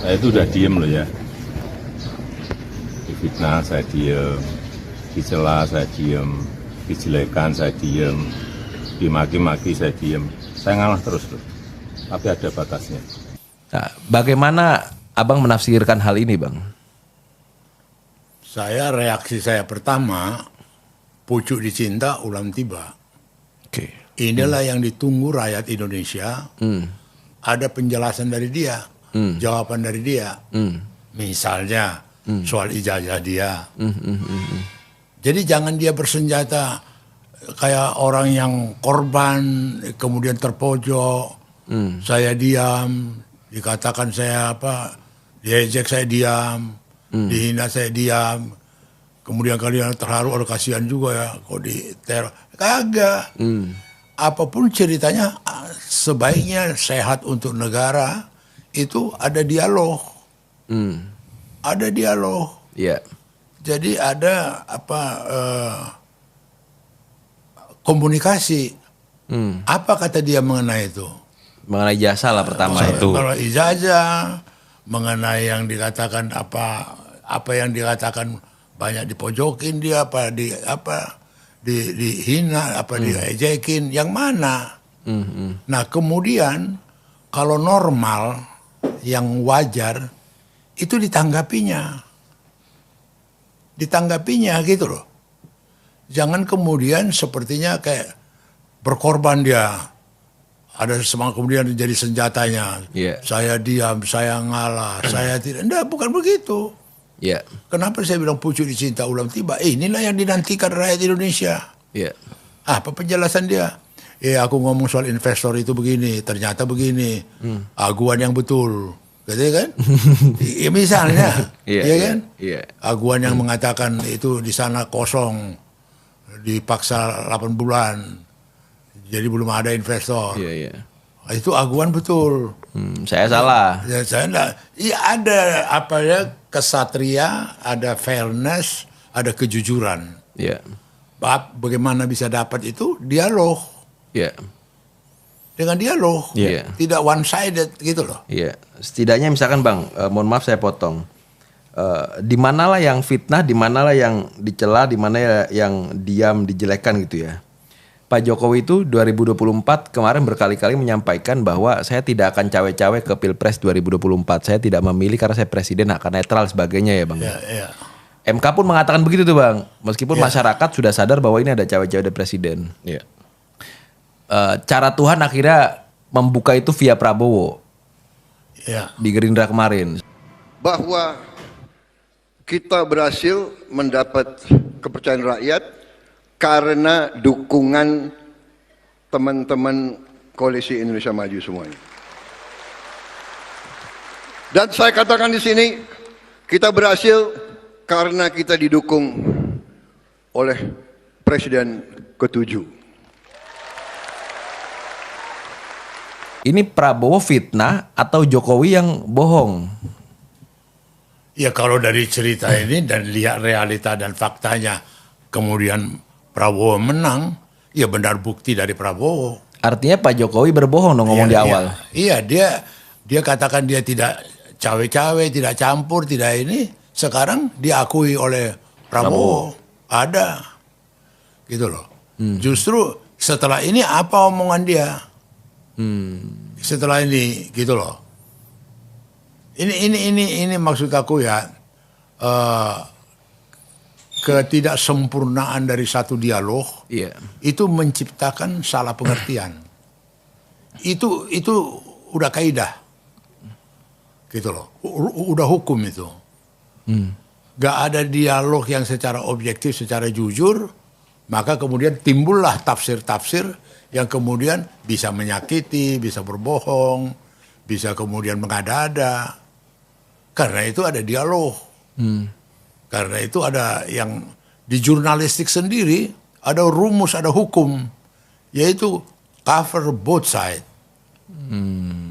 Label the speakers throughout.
Speaker 1: Saya itu udah diem loh ya. Difitnah saya diem, dicela saya diem, dijelekan saya diem, dimaki-maki saya diem. Saya ngalah terus loh. Tapi ada batasnya.
Speaker 2: Nah, bagaimana Abang menafsirkan hal ini, Bang?
Speaker 3: Reaksi saya pertama, pucuk dicinta ulam tiba.
Speaker 2: Oke.
Speaker 3: Inilah yang ditunggu rakyat Indonesia. Ada penjelasan dari dia, jawaban dari dia. Misalnya soal ijazah dia. Jadi jangan dia bersenjata kayak orang yang korban, kemudian terpojok. Saya diam, dikatakan saya apa, diejek saya diam, dihina saya diam. Kemudian kalian terharu, ada kasihan juga ya, kok diteror. Kagak. Apapun ceritanya, sebaiknya sehat untuk negara, itu ada dialog. Ada dialog.
Speaker 2: Iya.
Speaker 3: Jadi ada komunikasi. Apa kata dia mengenai itu?
Speaker 2: Mengenai jasa lah pertama itu.
Speaker 3: Kalau ijazah, mengenai yang dikatakan apa yang dikatakan banyak dipojokin dia, dihina, diejekin, yang mana? Nah kemudian kalau normal, yang wajar, itu ditanggapinya gitu loh. Jangan kemudian sepertinya kayak berkorban dia. Ada semangat kemudian jadi senjatanya.
Speaker 2: Yeah.
Speaker 3: Saya diam, saya ngalah, saya tidak. Enggak, bukan begitu.
Speaker 2: Iya.
Speaker 3: Kenapa saya bilang pucuk dicinta ulam tiba? Inilah yang dinantikan rakyat Indonesia.
Speaker 2: Iya.
Speaker 3: Apa penjelasan dia? Aku ngomong soal investor itu begini, ternyata begini. Aguan yang betul. Gitu kan? Misalnya, iya kan?
Speaker 2: Iya.
Speaker 3: Aguan yang mengatakan itu di sana kosong, dipaksa 8 bulan, jadi belum ada investor.
Speaker 2: Iya.
Speaker 3: Itu aguan betul.
Speaker 2: Saya salah.
Speaker 3: Ya, saya enggak. Iya ada kesatria, ada fairness, ada kejujuran.
Speaker 2: Iya.
Speaker 3: Bagaimana bisa dapat itu? Dialog.
Speaker 2: Iya.
Speaker 3: Dengan dialog.
Speaker 2: Iya.
Speaker 3: Tidak one sided gitu loh.
Speaker 2: Iya. Setidaknya misalkan Bang, mohon maaf saya potong. Di manalah yang fitnah, di manalah yang dicela, di mana yang diam, dijelekan gitu ya. Pak Jokowi itu 2024 kemarin berkali-kali menyampaikan bahwa saya tidak akan cawe-cawe ke Pilpres 2024. Saya tidak memilih karena saya presiden, akan netral sebagainya ya Bang.
Speaker 3: Iya.
Speaker 2: MK pun mengatakan begitu tuh Bang. Meskipun masyarakat sudah sadar bahwa ini ada cawe-cawe dari presiden.
Speaker 1: Iya.
Speaker 2: Cara Tuhan akhirnya membuka itu via Prabowo.
Speaker 3: Iya.
Speaker 2: Di Gerindra kemarin.
Speaker 4: Bahwa kita berhasil mendapat kepercayaan rakyat karena dukungan teman-teman Koalisi Indonesia Maju semuanya. Dan saya katakan di sini, kita berhasil karena kita didukung oleh Presiden ke-7.
Speaker 2: Ini Prabowo fitnah atau Jokowi yang bohong?
Speaker 3: Ya kalau dari cerita ini dan lihat realita dan faktanya, kemudian Prabowo menang, ya benar bukti dari Prabowo.
Speaker 2: Artinya Pak Jokowi berbohong dong ngomong di awal.
Speaker 3: Iya, dia katakan dia tidak cawe-cawe, tidak campur, tidak ini. Sekarang diakui oleh Prabowo. Ada. Gitu loh. Justru setelah ini apa omongan dia? Setelah ini gitu loh. Ini maksud aku ya, ketidaksempurnaan dari satu dialog itu menciptakan salah pengertian. Itu udah kaidah, gitu loh. Udah hukum itu. Gak ada dialog yang secara objektif, secara jujur, maka kemudian timbullah tafsir-tafsir yang kemudian bisa menyakiti, bisa berbohong, bisa kemudian mengada-ada. Karena itu ada dialog. Karena itu ada yang di jurnalistik sendiri, ada rumus, ada hukum, yaitu cover both side.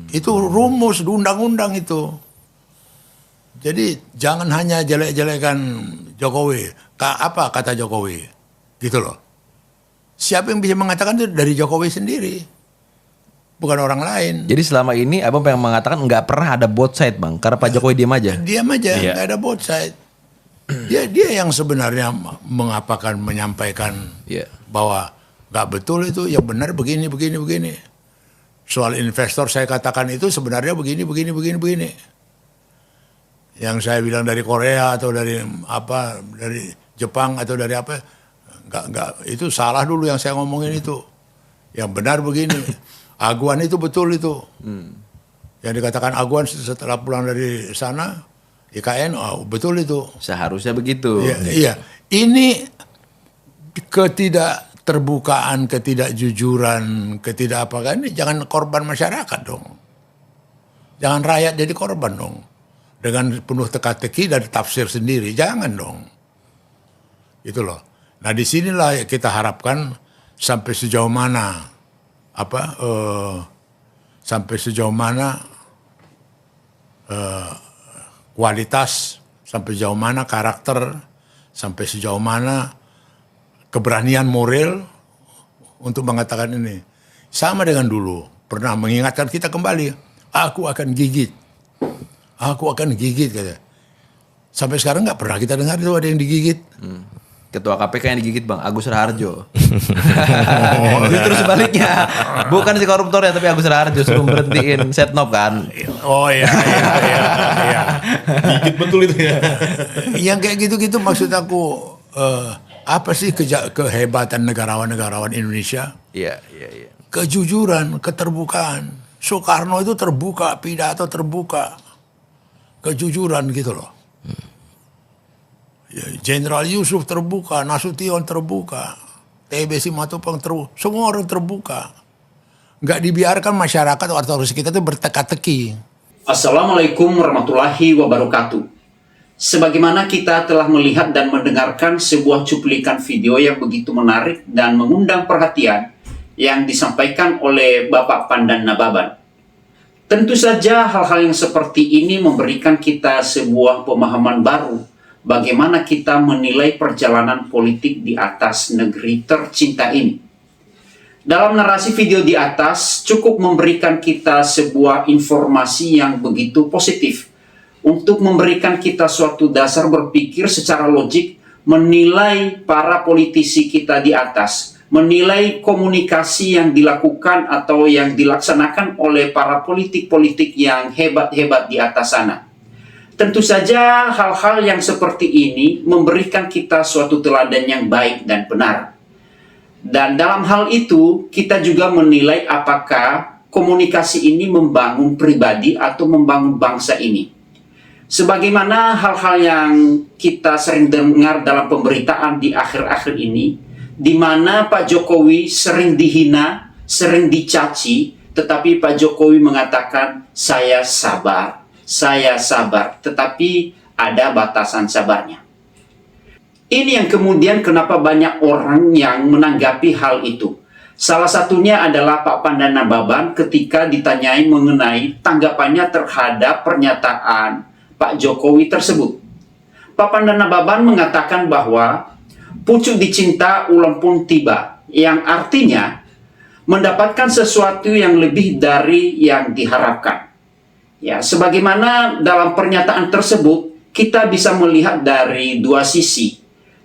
Speaker 3: Itu rumus di undang-undang itu. Jadi jangan hanya jelek-jelekan Jokowi. Apa kata Jokowi? Gitu loh. Siapa yang bisa mengatakan itu dari Jokowi sendiri? bukan orang lain.
Speaker 2: Jadi selama ini abang pengen mengatakan nggak pernah ada both side bang, karena Pak Jokowi diam aja.
Speaker 3: Diam aja, nggak ada both side. Dia yang sebenarnya menyampaikan bahwa nggak betul itu, yang benar begini. Soal investor saya katakan itu sebenarnya begini. Yang saya bilang dari Korea atau dari Jepang atau dari apa, nggak itu salah dulu yang saya ngomongin itu. Yang benar begini. Aguan itu betul itu. Yang dikatakan Aguan setelah pulang dari sana, IKN, betul itu.
Speaker 2: Seharusnya begitu.
Speaker 3: Iya. Ini ketidakterbukaan, ketidakjujuran, ini jangan korban masyarakat dong. Jangan rakyat jadi korban dong. Dengan penuh teka-teki dan tafsir sendiri, jangan dong. Itu loh. Nah disinilah kita harapkan sampai sejauh mana kualitas, sampai sejauh mana karakter, sampai sejauh mana keberanian moral untuk mengatakan ini. Sama dengan dulu, pernah mengingatkan kita kembali, aku akan gigit kata. Sampai sekarang nggak pernah kita dengar itu ada yang digigit.
Speaker 2: Ketua KPK yang digigit bang, Agus Raharjo. Justru sebaliknya, bukan si koruptornya tapi Agus Raharjo suruh berhentiin Setnov kan.
Speaker 3: Oh iya.
Speaker 2: Gigit betul itu ya.
Speaker 3: Yang kayak gitu-gitu maksud aku, apa sih kehebatan negarawan Indonesia?
Speaker 2: Iya.
Speaker 3: Kejujuran, keterbukaan. Soekarno itu terbuka, pidato terbuka. Kejujuran gitu loh. Jenderal Yusuf terbuka, Nasution terbuka, TB Simatupang terbuka, semua orang terbuka. Nggak dibiarkan masyarakat atau otoritas kita itu berteka-teki.
Speaker 5: Assalamualaikum warahmatullahi wabarakatuh. Sebagaimana kita telah melihat dan mendengarkan sebuah cuplikan video yang begitu menarik dan mengundang perhatian yang disampaikan oleh Bapak Pandan Nababan. Tentu saja hal-hal yang seperti ini memberikan kita sebuah pemahaman baru bagaimana kita menilai perjalanan politik di atas negeri tercinta ini. Dalam narasi video di atas cukup memberikan kita sebuah informasi yang begitu positif untuk memberikan kita suatu dasar berpikir secara logik, menilai para politisi kita di atas, menilai komunikasi yang dilakukan atau yang dilaksanakan oleh para politik-politik yang hebat-hebat di atas sana. Tentu saja hal-hal yang seperti ini memberikan kita suatu teladan yang baik dan benar. Dan dalam hal itu kita juga menilai apakah komunikasi ini membangun pribadi atau membangun bangsa ini. Sebagaimana hal-hal yang kita sering dengar dalam pemberitaan di akhir-akhir ini, di mana Pak Jokowi sering dihina, sering dicaci, tetapi Pak Jokowi mengatakan saya sabar, tetapi ada batasan sabarnya. Ini yang kemudian kenapa banyak orang yang menanggapi hal itu. Salah satunya adalah Pak Pandan Nababan ketika ditanyai mengenai tanggapannya terhadap pernyataan Pak Jokowi tersebut. Pak Pandan Nababan mengatakan bahwa pucuk dicinta ulang pun tiba, yang artinya mendapatkan sesuatu yang lebih dari yang diharapkan. Ya, sebagaimana dalam pernyataan tersebut kita bisa melihat dari dua sisi.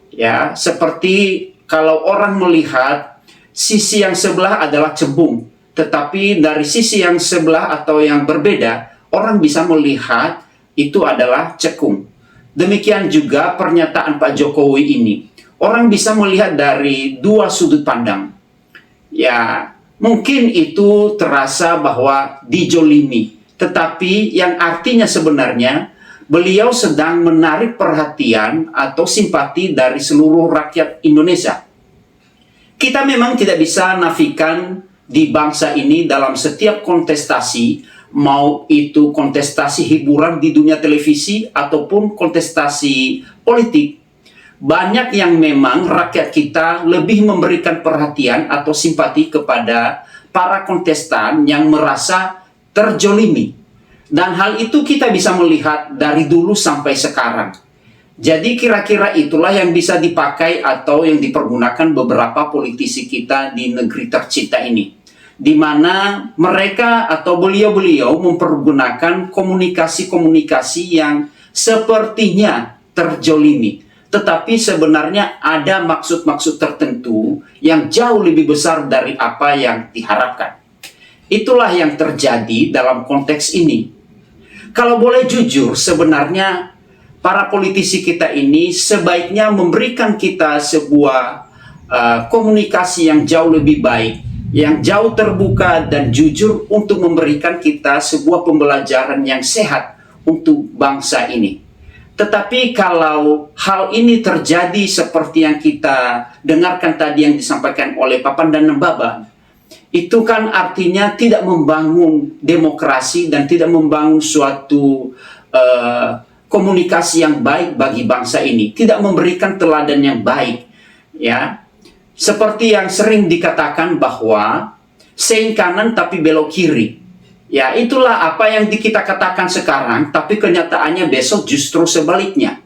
Speaker 5: Ya, seperti kalau orang melihat sisi yang sebelah adalah cembung, tetapi dari sisi yang sebelah atau yang berbeda, orang bisa melihat itu adalah cekung. Demikian juga pernyataan Pak Jokowi ini. Orang bisa melihat dari dua sudut pandang. Ya, mungkin itu terasa bahwa dijolimi. Tetapi yang artinya sebenarnya beliau sedang menarik perhatian atau simpati dari seluruh rakyat Indonesia. Kita memang tidak bisa nafikan di bangsa ini dalam setiap kontestasi, mau itu kontestasi hiburan di dunia televisi ataupun kontestasi politik, banyak yang memang rakyat kita lebih memberikan perhatian atau simpati kepada para kontestan yang merasa terjolimi. Dan hal itu kita bisa melihat dari dulu sampai sekarang. Jadi kira-kira itulah yang bisa dipakai atau yang dipergunakan beberapa politisi kita di negeri tercinta ini. di mana mereka atau beliau-beliau mempergunakan komunikasi-komunikasi yang sepertinya terjolimi. Tetapi sebenarnya ada maksud-maksud tertentu yang jauh lebih besar dari apa yang diharapkan. Itulah yang terjadi dalam konteks ini. Kalau boleh jujur, sebenarnya para politisi kita ini sebaiknya memberikan kita sebuah komunikasi yang jauh lebih baik, yang jauh terbuka dan jujur untuk memberikan kita sebuah pembelajaran yang sehat untuk bangsa ini. Tetapi kalau hal ini terjadi seperti yang kita dengarkan tadi yang disampaikan oleh Pak Pandanambaba, itu kan artinya tidak membangun demokrasi dan tidak membangun suatu komunikasi yang baik bagi bangsa ini, tidak memberikan teladan yang baik, ya. Seperti yang sering dikatakan bahwa sein kanan tapi belok kiri. Ya, itulah apa yang kita katakan sekarang, tapi kenyataannya besok justru sebaliknya.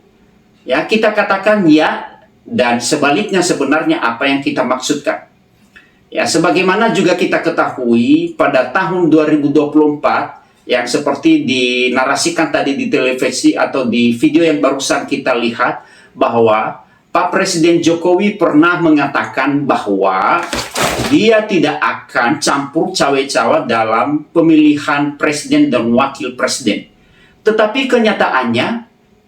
Speaker 5: Ya, kita katakan ya dan sebaliknya sebenarnya apa yang kita maksudkan. Ya, sebagaimana juga kita ketahui pada tahun 2024 yang seperti dinarasikan tadi di televisi atau di video yang barusan kita lihat, bahwa Pak Presiden Jokowi pernah mengatakan bahwa dia tidak akan campur cawe-cawe dalam pemilihan presiden dan wakil presiden. Tetapi kenyataannya,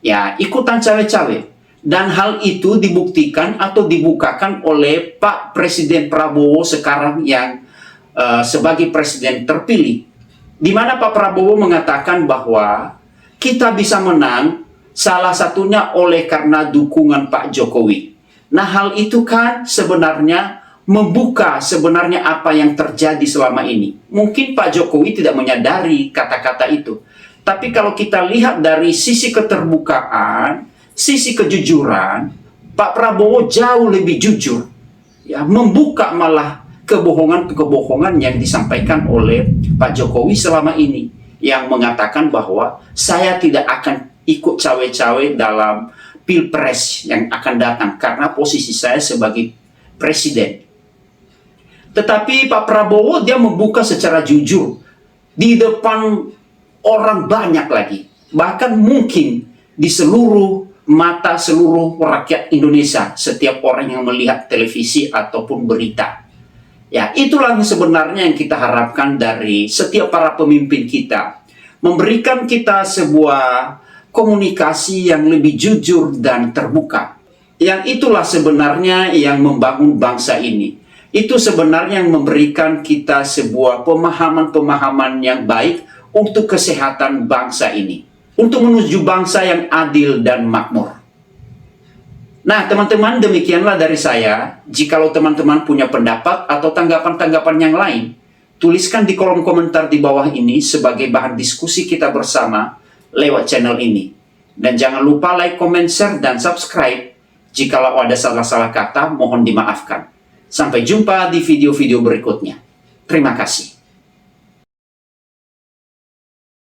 Speaker 5: ya ikutan cawe-cawe. Dan hal itu dibuktikan atau dibukakan oleh Pak Presiden Prabowo sekarang yang sebagai presiden terpilih. Di mana Pak Prabowo mengatakan bahwa kita bisa menang salah satunya oleh karena dukungan Pak Jokowi. Nah, hal itu kan sebenarnya membuka sebenarnya apa yang terjadi selama ini. Mungkin Pak Jokowi tidak menyadari kata-kata itu. Tapi kalau kita lihat dari sisi keterbukaan, sisi kejujuran, Pak Prabowo jauh lebih jujur. Ya, membuka malah kebohongan-kebohongan yang disampaikan oleh Pak Jokowi selama ini, yang mengatakan bahwa saya tidak akan ikut cawe-cawe dalam pilpres yang akan datang karena posisi saya sebagai presiden. Tetapi Pak Prabowo dia membuka secara jujur di depan orang banyak lagi, bahkan mungkin di seluruh mata seluruh rakyat Indonesia, setiap orang yang melihat televisi ataupun berita. Ya, itulah yang sebenarnya yang kita harapkan dari setiap para pemimpin kita, memberikan kita sebuah komunikasi yang lebih jujur dan terbuka. Yang itulah sebenarnya yang membangun bangsa ini. Itu sebenarnya yang memberikan kita sebuah pemahaman-pemahaman yang baik untuk kesehatan bangsa ini. Untuk menuju bangsa yang adil dan makmur. Nah, teman-teman, demikianlah dari saya. Jikalau teman-teman punya pendapat atau tanggapan-tanggapan yang lain, tuliskan di kolom komentar di bawah ini sebagai bahan diskusi kita bersama lewat channel ini. Dan jangan lupa like, comment, share, dan subscribe. Jikalau ada salah-salah kata, mohon dimaafkan. Sampai jumpa di video-video berikutnya. Terima kasih.